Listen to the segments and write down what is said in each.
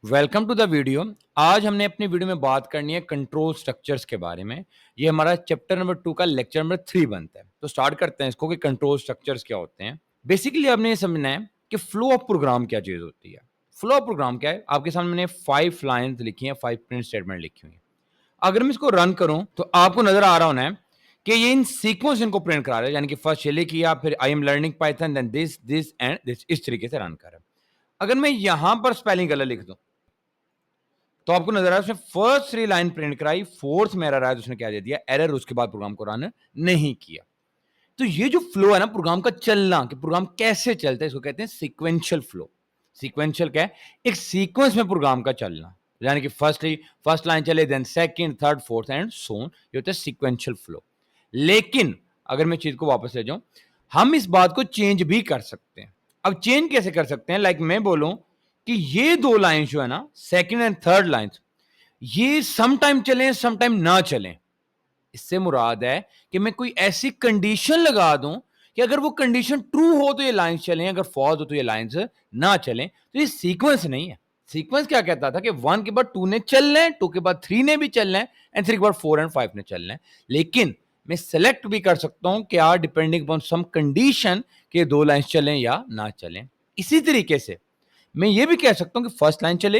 Welcome to the video. आज हमने अपनी वीडियो में बात करनी है कंट्रोल स्ट्रक्चर्स के बारे में। ये हमारा चैप्टर नंबर 2 का लेक्चर नंबर 3 बनता है। तो स्टार्ट करते हैं इसको कि कंट्रोल स्ट्रक्चर्स क्या होते हैं। बेसिकली आपने ये समझना है कि फ्लो ऑफ प्रोग्राम क्या चीज होती है। फ्लो ऑफ प्रोग्राम क्या है? आपके सामने मैंने 5 लाइंस लिखी हैं, 5 प्रिंट स्टेटमेंट लिखी हुई हैं। अगर मैं इसको रन करूं तो आपको नजर आ रहा होना है कि ये इन सीक्वेंस इनको प्रिंट करा रहा है, यानी कि फर्स्ट ये किया, फिर I am learning Python, then this this and this, इस तरीके से रन कर रहा है। अगर मैं यहां पर स्पेलिंग गलत लिख दूं तो आपको नजर आ रहा है उसने फर्स्ट 3 लाइन प्रिंट कराई, फोर्थ में एरर आया तो उसने क्या दे दिया? एरर। उसके बाद प्रोग्राम को रन नहीं किया। तो ये जो फ्लो है ना प्रोग्राम का चलना, कि प्रोग्राम कैसे चलता है, इसको कहते हैं सीक्वेंशियल फ्लो। सीक्वेंशियल क्या है? एक सीक्वेंस में प्रोग्राम का चलना, यानी कि फर्स्ट लाइन चले, then second, third, fourth and so on. ये होता है सीक्वेंशियल फ्लो। लेकिन अगर मैं चीज को वापस ले जाऊं, हम इस बात को चेंज भी कर सकते हैं। अब चेंज कैसे कर सकते हैं? लाइक मैं बोलूं कि ये 2 लाइन जो है ना, सेकंड एंड थर्ड लाइंस, ये सम टाइम चलें, सम टाइम ना चलें। इससे मुराद है कि मैं कोई ऐसी कंडीशन लगा दूं कि अगर वो कंडीशन ट्रू हो तो ये लाइंस चलें, अगर फॉल्स हो तो ये लाइंस ना चलें। तो ये सीक्वेंस नहीं है। सीक्वेंस क्या कहता था कि 1 के बाद 2 ने चलना है, 2 के बाद 3 ने भी चलना है, एंड 3 के बाद 4 एंड 5 ने चलना है। लेकिन मैं सेलेक्ट भी कर सकता हूं क्या, डिपेंडिंग अपॉन सम कंडीशन, कि 2 लाइंस चलें या ना चलें। इसी तरीके से मैं ये भी कह सकता हूं कि फर्स्ट लाइन चले,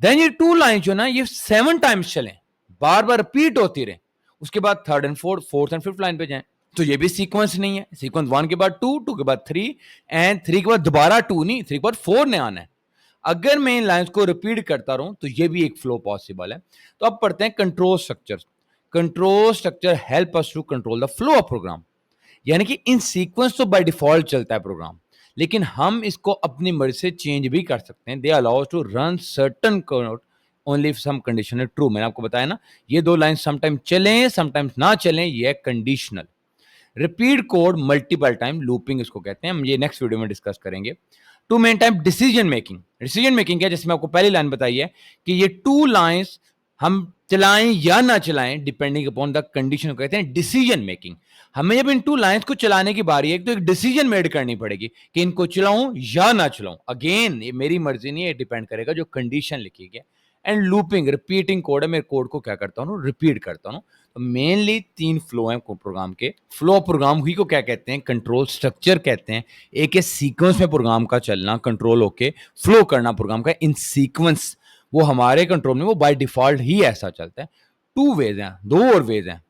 देन ये 2 लाइन जो ना ये 7 टाइम्स चलें, बार बार रिपीट होती रहे, उसके बाद third and fourth and fifth line पे जाएं। तो ये भी सीक्वेंस नहीं है। सीक्वेंस 1 के बाद 2, 2 के बाद 3 एंड 3 के बाद दोबारा 2 नहीं, 3 के बाद 4 ने आना है। अगर मैं इन लाइंस को रिपीट करता रहूं तो ये भी एक फ्लो पॉसिबल है। तो अब पढ़ते हैं control structure. Control structure help us to control the flow of program. यानी कि इन सीक्वेंस तो बाय डिफॉल्ट चलता है प्रोग्राम, लेकिन हम इसको अपनी मर्जी से चेंज भी कर सकते हैं। They allow to run certain code only if some condition is true. मैंने आपको बताया ना, ये 2 लाइन समटाइम चलें, समटाइम्स ना चलें, ये conditional. Repeat code multiple time, looping इसको कहते हैं। हम ये नेक्स्ट वीडियो में डिस्कस करेंगे। Two main time decision making. Decision making क्या है? जैसे मैं आपको पहली लाइन बताई है कि ये 2 लाइंस हम चलाएं या ना चलाएं, डिपेंडिंग अपॉन द कंडीशन, को कहते हैं डिसीजन मेकिंग। हमें जब इन 2 लाइंस को चलाने की बारी है तो एक डिसीजन मेड करनी पड़ेगी कि इनको चलाऊं या ना चलाऊं। अगेन ये मेरी मर्जी नहीं है, डिपेंड करेगा जो कंडीशन लिखी गई। एंड लूपिंग, रिपीटिंग कोड है, मैं कोड को क्या करता हूं? रिपीट करता हूं। तो मेनली 3 फ्लो हैं प्रोग्राम के। फ्लो प्रोग्राम ही को क्या कहते हैं? कंट्रोल स्ट्रक्चर कहते हैं। एक है सीक्वेंस में प्रोग्राम का चलना, कंट्रोल होके फ्लो करना प्रोग्राम का इन सीक्वेंस, वो हमारे कंट्रोल में, वो बाय डिफॉल्ट ही ऐसा चलता है। 2 वेज हैं, 2 और वेज हैं।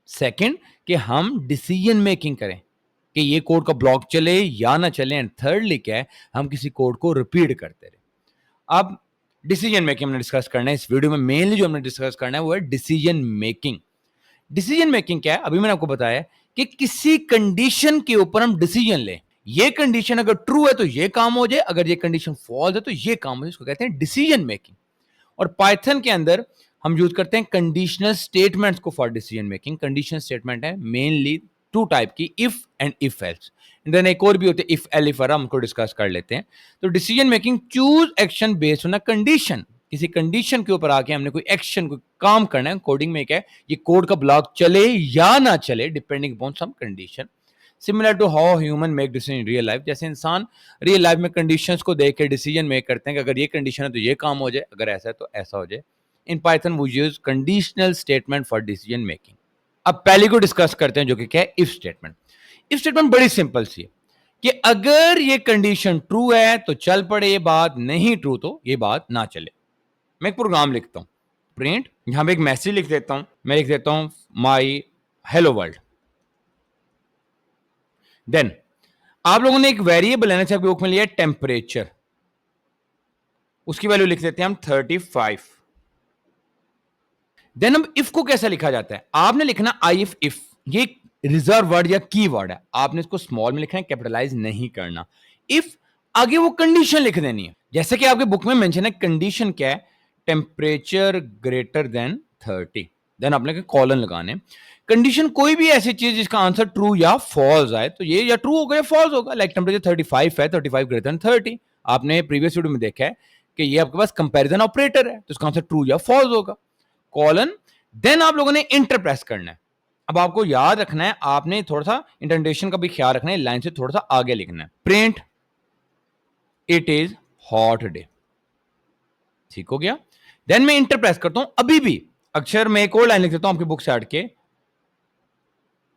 सेकंड, कि हम डिसीजन मेकिंग करें कि ये कोड का ब्लॉक चले या ना चले। एंड थर्डली क्या है? हम किसी कोड को रिपीट करते रहे। अब डिसीजन मेकिंग हमने डिस्कस करना है इस वीडियो में। मेनली जो हमने डिस्कस करना है वो है डिसीजन मेकिंग। डिसीजन मेकिंग क्या है? अभी मैंने आपको बताया कि किसी कंडीशन के ऊपर हम डिसीजन लें। ये कंडीशन अगर ट्रू है तो ये काम हो जाए, अगर ये कंडीशन फॉल्स है तो ये काम हो जाए। इसको कहते हैं डिसीजन मेकिंग। और पाइथन के अंदर हम यूज करते हैं कंडीशनल स्टेटमेंट्स को for decision making. Conditional statement है मेनली 2 टाइप की, if and if else. Then एक और भी होते हैं इफ एलिफ, हमको डिस्कस कर लेते हैं। तो decision making, choose action based on a condition. किसी कंडीशन के ऊपर आके हमने कोई एक्शन, कोई काम करना है। कोडिंग में क्या है? ये कोड का ब्लॉक चले या ना चले, depending upon some condition. Similar to how human make decision in real life. जैसे इंसान रियल लाइफ में कंडीशंस को देख के डिसीजन मेक करते हैं कि अगर ये कंडीशन है तो ये काम हो जाए, अगर ऐसा है तो ऐसा हो जाए। In Python we use conditional statement for decision making. अब पहले को डिस्कस करते हैं जो कि क्या है? If statement. इफ स्टेटमेंट बड़ी सिंपल सी है कि अगर ये कंडीशन ट्रू है तो चल पड़े ये बात, नहीं ट्रू तो ये बात ना चले। मैं एक प्रोग्राम लिखता हूं, प्रिंट, यहां पे एक मैसेज लिख देता हूं। मैं लिख देता हूं माई हेलो वर्ल्ड। देन आप लोगों ने एक वेरिएबल है ना बुक में लिया, टेम्परेचर। उसकी वैल्यू लिख देते हैं हम 35। देन अब इफ को कैसा लिखा जाता है? आपने लिखना आई इफ। ये रिजर्व वर्ड या की वर्ड है, आपने इसको स्मॉल में लिखना है, कैपिटलाइज नहीं करना। इफ आगे वो कंडीशन लिख देनी है, जैसे कि आपके बुक में मेंशन है। कंडीशन क्या है? Temperature greater than 30। देन आपने कॉलन लगाने। कंडीशन कोई भी ऐसी चीज जिसका आंसर ट्रू या फॉल्स आए, तो ये या ट्रू होगा या फॉल्स होगा। लाइक टेम्परेचर 35 है, 35 ग्रेटर देन 30। आपने प्रीवियस वीडियो में देखा है कि ये आपके पास कंपैरिजन ऑपरेटर है, तो इसका आंसर ट्रू या फॉल्स होगा। कॉलन, देन आप लोगों ने इंटर प्रेस करना है। अब आपको याद रखना है, आपने थोड़ा सा इंडेंटेशन का भी ख्याल रखना है, लाइन से थोड़ा सा आगे लिखना है। Print it is hot day. ठीक हो गया। देन मैं इंटर प्रेस करता हूं, अभी भी अक्षर में एक और लाइन लिख देता हूं आपकी बुक से हट के,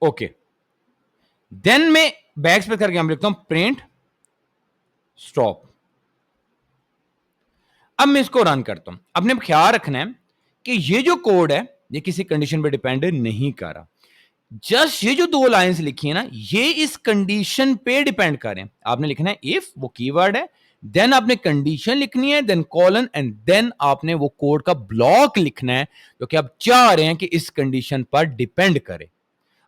ओके। देन मैं बैक स्पेस करके हम लिखता हूं प्रिंट स्टॉप। अब मैं इसको रन करता हूं। अपने ख्याल रखना है कि ये जो कोड है ये किसी कंडीशन पे डिपेंड नहीं कर रहा। जस्ट ये जो दो लाइंस लिखी है ना, ये इस कंडीशन पे डिपेंड कर रहे हैं। आपने लिखना है इफ, वो कीवर्ड है, देन आपने कंडीशन लिखनी है, देन कॉलन, एंड देन आपने वो कोड का ब्लॉक लिखना है जो कि आप चाह रहे हैं कि इस कंडीशन पर डिपेंड करे।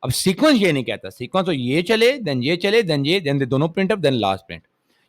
अब सीक्वेंस ये नहीं कहता, सीक्वेंस तो ये चले, देन ये चले, देन ये, देन दोनों print up, then last print.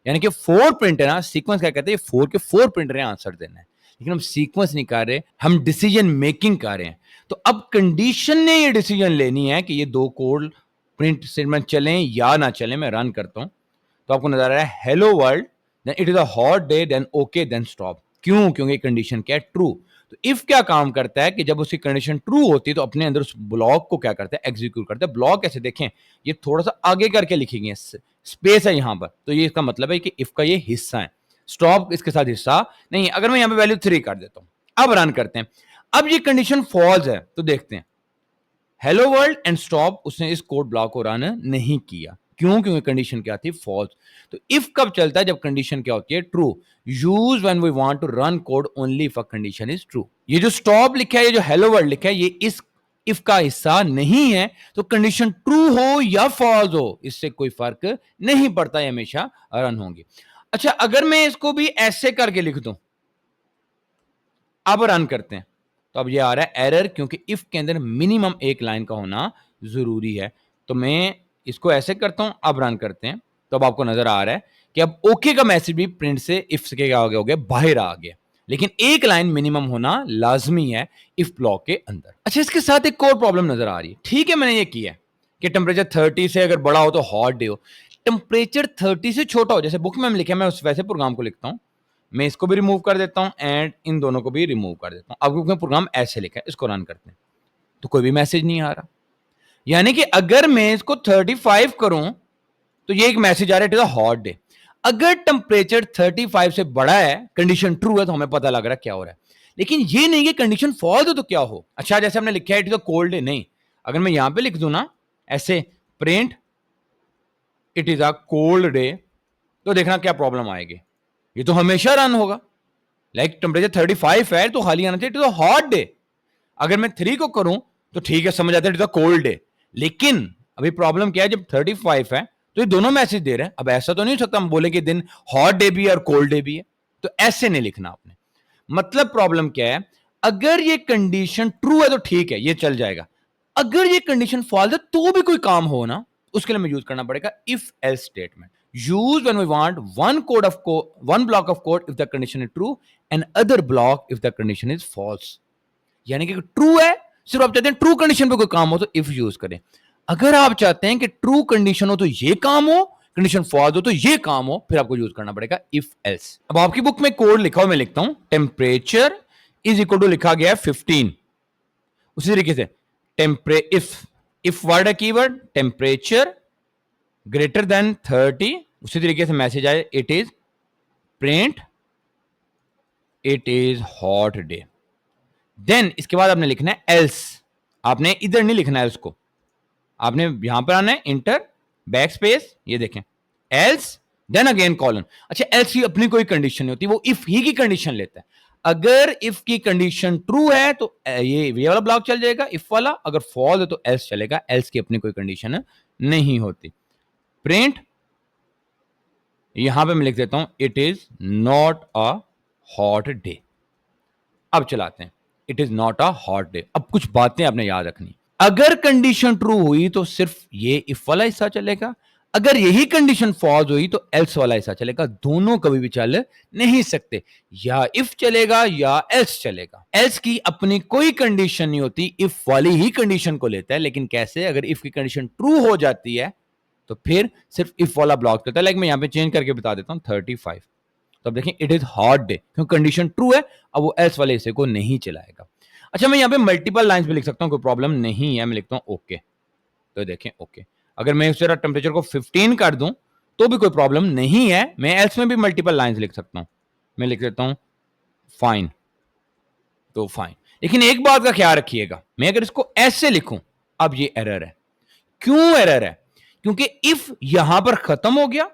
यानी कि 4 प्रिंट है ना, सीक्वेंस क्या कहते हैं, 4 के 4 प्रिंटर है आंसर देना है। लेकिन हम सीक्वेंस नहीं कर रहे, हम डिसीजन मेकिंग कर रहे हैं। तो अब कंडीशन ने ये डिसीजन लेनी है कि ये दो कोड प्रिंट स्टेटमेंट चलें या ना चलें। मैं रन करता हूं तो आपको नजर आ रहा है hello world, then it is a hot day, then okay, then stop. क्यों? क्योंकि कंडीशन क्या है, ट्रू। तो इफ क्या काम करता है कि जब उसकी कंडीशन ट्रू होती है तो अपने अंदर उस ब्लॉक को क्या करता है, एग्जीक्यूट करता है। ब्लॉक कैसे देखें, ये थोड़ा सा आगे करके लिखी गई है, स्पेस है यहां पर, तो ये इसका मतलब है कि इफ का ये हिस्सा है, स्टॉप इसके साथ हिस्सा नहीं। अगर मैं यहां पे वैल्यू 3 कर देता हूं, अब रन करते हैं। अब ये कंडीशन फॉल्स है तो देखते हैं, हेलो वर्ल्ड एंड स्टॉप, उसने इस कोड ब्लॉक को रन नहीं किया। क्यों? क्योंकि कंडीशन क्या थी, फॉल्स। तो इफ कब चलता है, जब कंडीशन क्या होती है, true. Use when we want to run code only if a condition is true. ये जो स्टॉप लिखा है, ये जो हेलो वर्ल्ड लिखा है, ये इस इफ का हिस्सा नहीं है। तो कंडीशन ट्रू हो या फॉल्स हो, इससे कोई फर्क नहीं पड़ता, है हमेशा रन होंगी। अच्छा, अगर मैं इसको भी ऐसे करके लिख दूं, अब रन करते हैं, तो अब ये आ रहा है एरर, क्योंकि इफ के अंदर मिनिमम एक लाइन का होना जरूरी है। तो मैं इसको ऐसे करता हूं, अब रन करते हैं, तो अब आपको नजर आ रहा है कि अब ओके का मैसेज भी प्रिंट से इफ से क्या हो गया, बाहर आ गया। लेकिन एक लाइन मिनिमम होना लाजमी है इफ ब्लॉक के अंदर। अच्छा, इसके साथ एक और प्रॉब्लम नजर आ रही है। ठीक है, मैंने ये किया है कि टेम्परेचर 30 से अगर बड़ा हो तो हॉट डे हो, टेम्परेचर 30 से छोटा हो, जैसे बुक में लिखा है, मैं उस वैसे प्रोग्राम को लिखता हूं। मैं इसको भी रिमूव कर देता हूं एंड इन दोनों को भी रिमूव कर देता हूं। अब क्योंकि प्रोग्राम ऐसे लिखा है, इसको रन करते हैं तो कोई भी मैसेज नहीं आ रहा। यानी कि अगर मैं इसको 35 करूं तो ये एक मैसेज आ रहा है, it is a hot day. अगर टेम्परेचर 35 से बड़ा है, कंडीशन ट्रू है, तो हमें पता लग रहा है क्या हो रहा है। लेकिन ये नहीं कि कंडीशन फॉल्स हो तो क्या हो। अच्छा, जैसे हमने लिखा है it is a cold day, नहीं, अगर मैं यहां पे लिख दूं ना ऐसे, print it is a cold day, तो देखना क्या प्रॉब्लम आएगी। ये तो हमेशा रन होगा। लाइक टेम्परेचर 35 है तो खाली आना चाहिए it is a hot day. अगर मैं 3 को करूं तो ठीक है, समझ आता है it is a cold day. लेकिन अभी प्रॉब्लम क्या है, जब 35 है तो ये दोनों मैसेज दे रहे हैं। अब ऐसा तो नहीं हो सकता हम बोले कि दिन हॉट डे भी है और कोल्ड डे भी है, तो ऐसे नहीं लिखना आपने। मतलब प्रॉब्लम क्या है, अगर ये कंडीशन ट्रू है तो ठीक है, ये चल जाएगा। अगर ये कंडीशन फॉल्स है तो भी कोई काम हो ना, उसके लिए हमें यूज करना पड़ेगा if else statement. Use when we want one block of code if the condition is true and other block if the condition is false. यानी कि ट्रू है, सिर्फ आप चाहते हैं ट्रू कंडीशन पे कोई काम हो तो इफ यूज करें। अगर आप चाहते हैं कि ट्रू कंडीशन हो तो ये काम हो, कंडीशन फॉल्स हो तो ये काम हो, फिर आपको यूज करना पड़ेगा इफ एल्स। अब आपकी बुक में कोड लिखा हो, मैं लिखता हूं टेम्परेचर इज इक्वल टू, लिखा गया है 15। उसी तरीके से इफ वर्ड है कीवर्ड, टेम्परेचर ग्रेटर देन 30, उसी तरीके से मैसेज आए it is print it is hot day. Then इसके बाद आपने लिखना है एल्स। आपने इधर नहीं लिखना है उसको, आपने यहां पर आना है, इंटर बैक स्पेस, ये देखें एल्स, देन अगेन कॉलन। अच्छा, एल्स की अपनी कोई कंडीशन नहीं होती, वो इफ ही की कंडीशन लेता है। अगर इफ की कंडीशन ट्रू है तो ये वाला ब्लॉक चल जाएगा इफ वाला, अगर फॉल्स है तो एल्स चलेगा। एल्स की अपनी कोई कंडीशन नहीं होती। प्रिंट, यहां पे मैं लिख देता हूं it is not a hot day. अब चलाते हैं, it is not a hot day. अब कुछ बातें आपने याद रखनी। अगर कंडीशन ट्रू हुई तो सिर्फ ये इफ वाला हिस्सा चलेगा, अगर यही कंडीशन फॉल्स हुई तो एल्स वाला हिस्सा चलेगा। दोनों कभी भी चल नहीं सकते, या इफ चलेगा या एल्स चलेगा। एल्स की अपनी कोई कंडीशन नहीं होती, इफ वाली ही कंडीशन को लेता है। लेकिन कैसे, अगर इफ की कंडीशन ट्रू हो जाती है तो फिर सिर्फ इफ वाला ब्लॉक चलता है। लाइक मैं यहां पे चेंज करके बता देता हूं 35, तो अब देखें इट इज हॉट डे, क्योंकि कंडीशन ट्रू है, अब वो एल्स वाले हिस्से को नहीं चलाएगा। अच्छा, मैं यहां पे मल्टीपल लाइंस भी लिख सकता हूं, कोई प्रॉब्लम नहीं है। मैं लिखता हूं ओके, तो देखें ओके। अगर मैं उस टेम्परेचर को 15 कर दूं तो भी कोई प्रॉब्लम नहीं है, मैं एल्स में भी मल्टीपल लाइंस लिख सकता हूं। मैं लिख देता हूं फाइन, तो फाइन। लेकिन एक बात का ख्याल रखिएगा, मैं अगर इसको ऐसे लिखूं, अब ये एरर है। क्यों एरर है? क्योंकि इफ यहां पर खत्म हो गया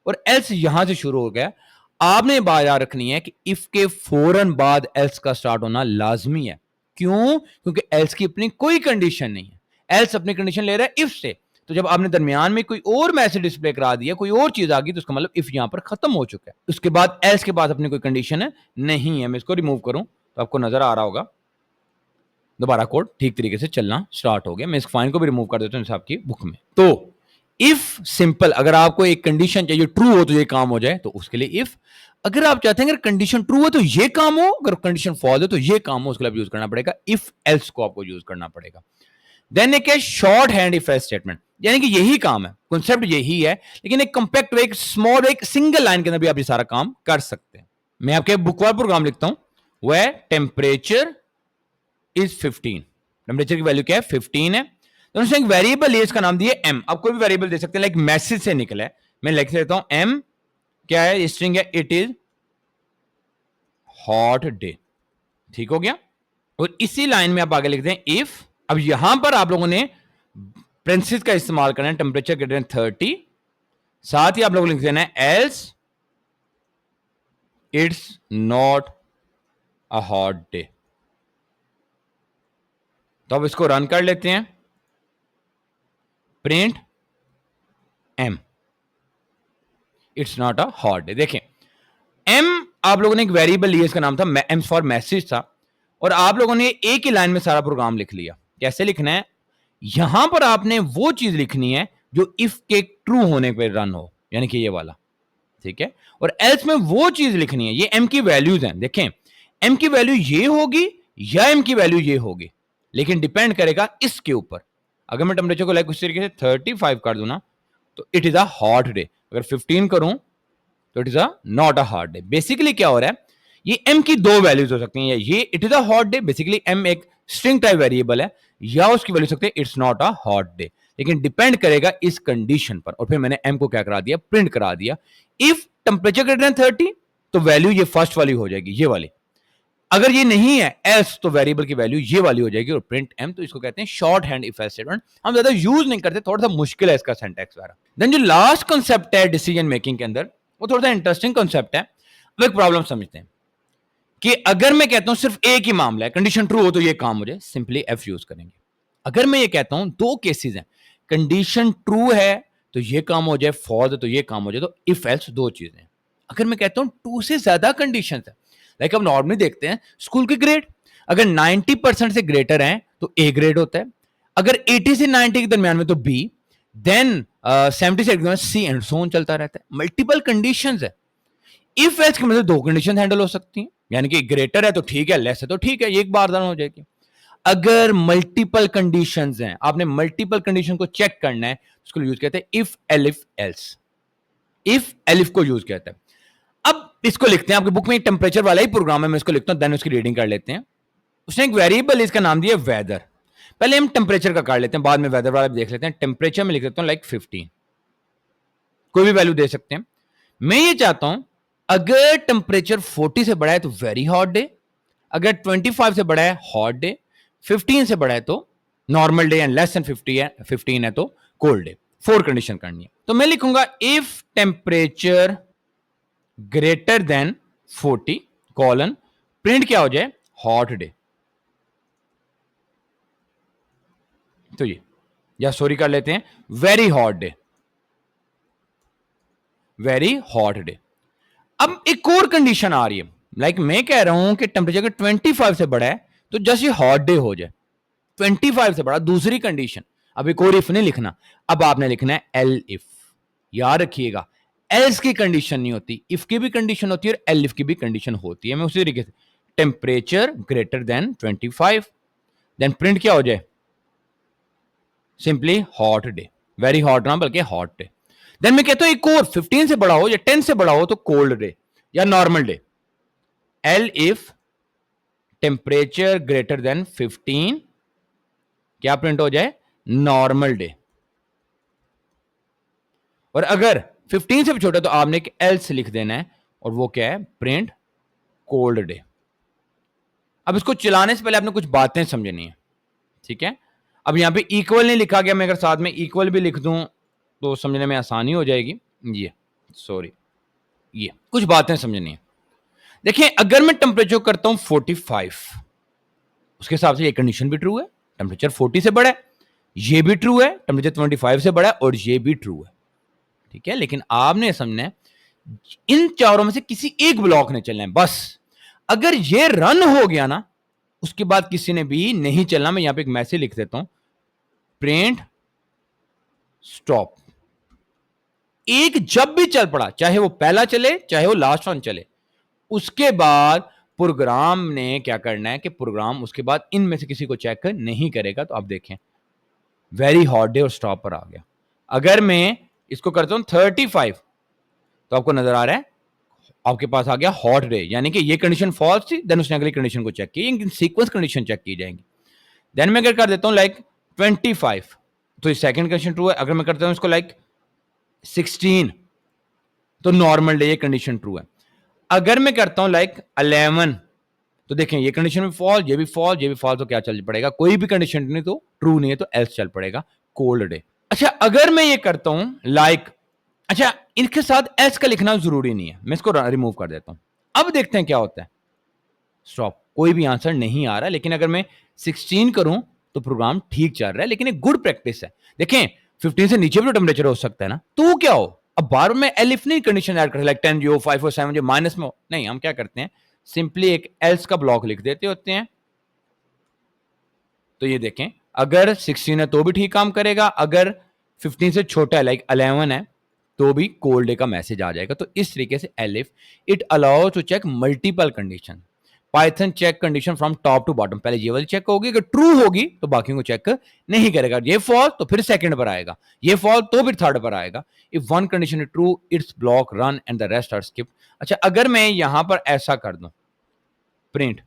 और एल्स यहां से शुरू हो गया। आपने बात याद रखनी है कि इफ के फौरन बाद एल्स का स्टार्ट होना लाजमी है। क्यों? क्योंकि एल्स की अपनी कोई कंडीशन नहीं है। एल्स अपनी कंडीशन ले रहा है इफ से। तो जब आपने दरमियान में कोई और मैसेज डिस्प्ले करा दिया, कोई और चीज आ गई, तो उसका मतलब इफ यहां पर खत्म हो चुका है। उसके बाद एल्स के बाद अपनी कोई कंडीशन है नहीं है। मैं इसको रिमूव करूं तो आपको नजर आ रहा होगा, दोबारा कोड ठीक तरीके से चलना स्टार्ट हो गया। मैं इस फाइन को भी रिमूव कर देता हूं आपकी बुक में। तो इफ सिंपल, अगर आपको एक कंडीशन चाहिए ट्रू हो तो ये काम हो जाए, तो उसके लिए इफ। अगर आप चाहते हैं अगर कंडीशन ट्रू है तो ये काम हो, अगर कंडीशन फॉल्स है तो ये काम हो, उसके लिए यूज करना पड़ेगा इफ एल्स को, आपको यूज करना पड़ेगा। देन एक है short hand if else statement, यानी कि यही काम है, कॉन्सेप्ट यही है, लेकिन एक कंपैक्ट वे, एक स्मॉल, एक सिंगल लाइन के अंदर भी आप ये सारा काम कर सकते हैं। मैं आपके बुक वाला प्रोग्राम लिखता हूं, वो है टेम्परेचर इज 15। टेम्परेचर की वैल्यू क्या है? 15 है। तो उसने एक वेरिएबल है, इसका नाम दिया एम। आप कोई भी वेरिएबल दे सकते हैं, लाइक मैसेज से निकला है, मैं लिख देता हूं एम क्या है, स्ट्रिंग है, इट इज हॉट डे। ठीक हो गया। और इसी लाइन में आप आगे लिखते हैं इफ, अब यहां पर आप लोगों ने प्रिंसिस का इस्तेमाल करना है, टेम्परेचर ग्रेटर देन 30, साथ ही आप लोगों को लिख देना है else it's not a hot day. तो अब इसको रन कर लेते हैं, print um it's not a hot day. देखें एम आप लोगों ने एक वेरिएबल लिया, इसका नाम था एम फॉर मैसेज था, और आप लोगों ने एक ही लाइन में सारा प्रोग्राम लिख लिया। कैसे लिखना है? यहां पर आपने वो चीज लिखनी है जो इफ के ट्रू होने पर रन हो, यानी कि ये वाला, ठीक है। और एल्स में वो चीज लिखनी है, ये एम की वैल्यूज हैं। देखें एम की वैल्यू ये होगी या एम की वैल्यू ये होगी, लेकिन डिपेंड करेगा इसके ऊपर। अगर मैं टेम्परेचर को लाइक उस तरीके से 35 कर दूं ना, तो it is a hot day. अगर 15 करूं तो it is a not a hot day. Basically क्या हो रहा है, ये एम की दो वैल्यूज हो सकती हैं, ये it is a hot day, basically um एक स्ट्रिंग टाइप वेरिएबल है, या उसकी वैल्यू सकते हैं it's not a hot day, लेकिन डिपेंड करेगा इस कंडीशन पर। और फिर मैंने एम को क्या करा दिया, प्रिंट करा दिया। इफ टेम्परेचर ग्रेटर देन 30 तो वैल्यू ये फर्स्ट वाली हो जाएगी, ये वाली। अगर ये नहीं है एल्स तो वेरिएबल की वैल्यू ये वाली हो जाएगी, और प्रिंट एम। तो इसको कहते हैं short hand if else statement. हम ज्यादा यूज नहीं करते, थोड़ा सा मुश्किल है इसका सिंटैक्स वगैरह। देन जो लास्ट कांसेप्ट है डिसीजन मेकिंग के अंदर, वो थोड़ा सा इंटरेस्टिंग कांसेप्ट है। अब एक प्रॉब्लम समझते हैं कि अगर मैं कहता हूं सिर्फ एक ही मामला है, कंडीशन ट्रू हो तो ये काम हो जाए, सिंपली एफ यूज करेंगे। अगर मैं ये कहता हूं दो केसेस हैं, कंडीशन ट्रू है तो ये काम हो जाए, फॉल्स है तो ये काम हो जाए, तो इफ एल्स दो चीजें। अगर मैं कहता हूं टू से ज्यादा कंडीशन है, लाइक हम नॉर्मली देखते हैं स्कूल के ग्रेड, अगर 90% से ग्रेटर है तो ए ग्रेड होता है, अगर 80 से 90 के दरमियान में तो बी, देन 70 से सी एंड सो ऑन चलता रहता है। मल्टीपल कंडीशन है। इफ एल्स के मतलब दो कंडीशन हैंडल हो सकती हैं, यानी कि ग्रेटर है तो ठीक है, लेस है तो ठीक है, एक बार हो जाएगी। अगर मल्टीपल कंडीशंस हैं, आपने मल्टीपल कंडीशन को चेक करना है, उसको यूज कहते हैं if elif else. If elif को यूज कहते हैं। अब इसको लिखते हैं, आपकी बुक में टेम्परेचर वाला ही प्रोग्राम है, मैं इसको लिखता हूं, देन उसकी रीडिंग कर लेते हैं। उसने एक वेरिएबल इसका नाम दिया वेदर। पहले हम टेम्परेचर का काट लेते हैं, बाद में वेदर वाला भी देख लेते हैं। टेम्परेचर में लिख देता हूं लाइक 15, कोई भी वैल्यू दे सकते हैं। मैं ये चाहता हूं अगर टेम्परेचर 40 से बड़ा है तो वेरी हॉट डे, अगर 25 से बड़ा है हॉट डे, 15 से बड़ा है तो normal day, and less than 15 है तो कोल्ड डे। 4 कंडीशन करनी है। तो मैं लिखूंगा if temperature greater then 40 colon print क्या हो जाए, हॉट डे। तो ये, या सॉरी कर लेते हैं, very hot day, very hot day. अब एक और कंडीशन आ रही है, लाइक मैं कह रहा हूं कि टेम्परेचर अगर 25 से बड़ा है तो जस्ट ये हॉट डे हो जाए, 25 से बड़ा, दूसरी कंडीशन। अब एक और इफ नहीं लिखना, अब आपने लिखना है एल इफ। याद रखिएगा एल्स की कंडीशन नहीं होती, इफ की भी कंडीशन होती है और एल इफ की भी कंडीशन होती है। मैं उसी तरीके से temperature greater than 25, then print क्या हो जाए, simply hot day, very hot ना बल्कि हॉट डे। देन मैं कहता हूं एक और 15 से बड़ा हो या 10 से बड़ा हो तो कोल्ड डे या normal day. L if temperature greater then 15 क्या प्रिंट हो जाए, नॉर्मल डे। और अगर 15 से भी छोटा तो आपने एक एल्स लिख देना है, और वो क्या है, प्रिंट कोल्ड डे। अब इसको चलाने से पहले आपने कुछ बातें समझनी है, ठीक है। अब यहाँ पे इक्वल नहीं लिखा गया, मैं अगर साथ में इक्वल भी लिख दूं तो समझने में आसानी हो जाएगी। ये सॉरी, ये कुछ बातें समझनी है। देखिए, अगर मैं टेम्परेचर करता हूं 45, उसके हिसाब से ये कंडीशन भी ट्रू है, टेम्परेचर 40 से बड़ा है, ये भी ट्रू है, टेम्परेचर 25 से बड़ा है, और ये भी ट्रू है, ठीक है। लेकिन आपने समझना है इन चारों में से किसी एक ब्लॉक ने चलना है बस। अगर ये रन हो गया ना, उसके बाद किसी ने भी नहीं चलना। मैं यहां पे एक मैसेज लिख देता हूं, प्रिंट स्टॉप। एक जब भी चल पड़ा, चाहे वो पहला चले चाहे वो लास्ट वन चले, उसके बाद प्रोग्राम ने क्या करना है कि प्रोग्राम उसके बाद इनमें से किसी को चेक नहीं करेगा। तो आप देखें, वेरी हॉट डे और स्टॉप पर आ गया। अगर मैं इसको करता हूं 35, तो आपको नजर आ रहा है आपके पास आ गया हॉट डे, यानी कि ये कंडीशन फॉल्स थी, देन उसने अगली कंडीशन को चेक की, सीक्वेंस कंडीशन चेक की जाएंगी। देन मैं अगर कर देता हूं लाइक 25, तो ये सेकंड कंडीशन ट्रू है। अगर मैं करता हूं इसको लाइक 16, तो नॉर्मल डे, ये कंडीशन ट्रू है। अगर मैं करता हूं लाइक 11, तो देखें ये कंडीशन भी फॉल्स, ये भी फॉल्स, ये भी फॉल्स, तो क्या चल पड़ेगा, कोई भी कंडीशन नहीं तो ट्रू नहीं है, तो एल्स चल पड़ेगा, कोल्ड डे। अच्छा, अगर मैं ये करता हूं लाइक, अच्छा इनके साथ एल्स का लिखना जरूरी नहीं है, मैं इसको रिमूव कर देता हूं। अब देखते हैं क्या होता है। स्टॉप, कोई भी आंसर नहीं आ रहा, लेकिन अगर मैं 16 करूं तो प्रोग्राम ठीक चल रहा है, लेकिन एक गुड प्रैक्टिस है। देखें 15 से नीचे भी तो टेम्परेचर हो सकता है ना, तो क्या हो, अब बार में एलिफ नहीं कंडीशन ऐड करते, लाइक 10 जो 5 और 7 जो माइनस में हो, नहीं, हम क्या करते हैं, सिंपली एक एल्स का ब्लॉक लिख देते होते हैं। तो ये देखें, अगर 16 है तो भी ठीक काम करेगा, अगर 15 से छोटा है लाइक 11 है तो भी कोल्ड डे का मैसेज आ जाएगा। तो इस तरीके से elif it allow to check multiple condition. Python check condition from top to bottom, पहले ये वाली चेक होगी, अगर ट्रू होगी तो बाकी को चेक नहीं करेगा, ये फॉल्स तो फिर सेकंड पर आएगा, ये फॉल्स तो फिर थर्ड पर आएगा। If one condition is true its block run and the rest are skip. अच्छा, अगर मैं यहां पर ऐसा कर दूं प्रिंट,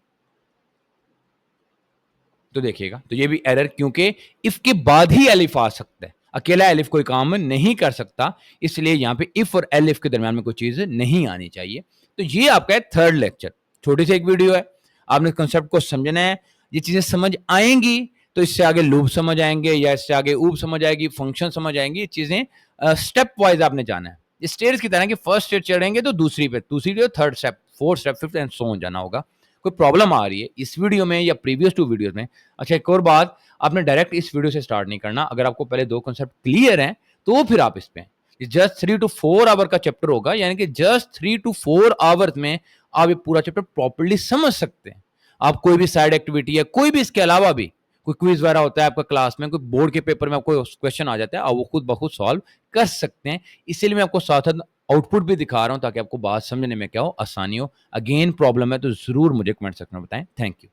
तो देखिएगा, तो ये भी एरर, क्योंकि इफ के बाद ही एलिफ आ सकता है, अकेला एलिफ कोई काम नहीं कर सकता, इसलिए यहां पे इफ और एलिफ के दरमियान में कोई चीज नहीं आनी चाहिए। तो ये आपका है थर्ड लेक्चर, छोटी सी एक वीडियो है, आपने कंसेप्ट को समझना है। ये चीजें समझ आएंगी तो इससे आगे लूप समझ आएंगे, या इससे आगे ऊप समझ आएगी, फंक्शन समझ आएंगी। ये चीजें स्टेप वाइज आपने जाना है, स्टेज की तरह कि फर्स्ट स्टेज चढ़ेंगे तो दूसरी पे, दूसरी पे third step, fourth step, fifth and so on जाना होगा। कोई प्रॉब्लम आ रही है इस वीडियो में या प्रीवियस 2 वीडियोस में। अच्छा, एक और बात, आपने डायरेक्ट इस वीडियो से स्टार्ट नहीं करना, अगर आपको पहले 2 कॉन्सेप्ट क्लियर हैं तो फिर आप इस पे, जस्ट 3 to 4 आवर का चैप्टर होगा, यानी कि जस्ट 3 to 4 आवर्स में आप ये पूरा चैप्टर प्रॉपर्ली समझ सकते हैं। आप कोई भी साइड एक्टिविटी है, कोई भी इसके अलावा भी कोई क्विज वगैरह होता है आपका क्लास में, कोई बोर्ड के पेपर में आपको क्वेश्चन आ जाता है, आप वो खुद ब खुद सॉल्व कर सकते हैं। इसीलिए मैं आपको साथ साथ आउटपुट भी दिखा रहा हूं, ताकि आपको बात समझने में क्या हो, आसानी हो। अगेन प्रॉब्लम है तो जरूर मुझे कमेंट सेक्शन में बताएं। Thank you.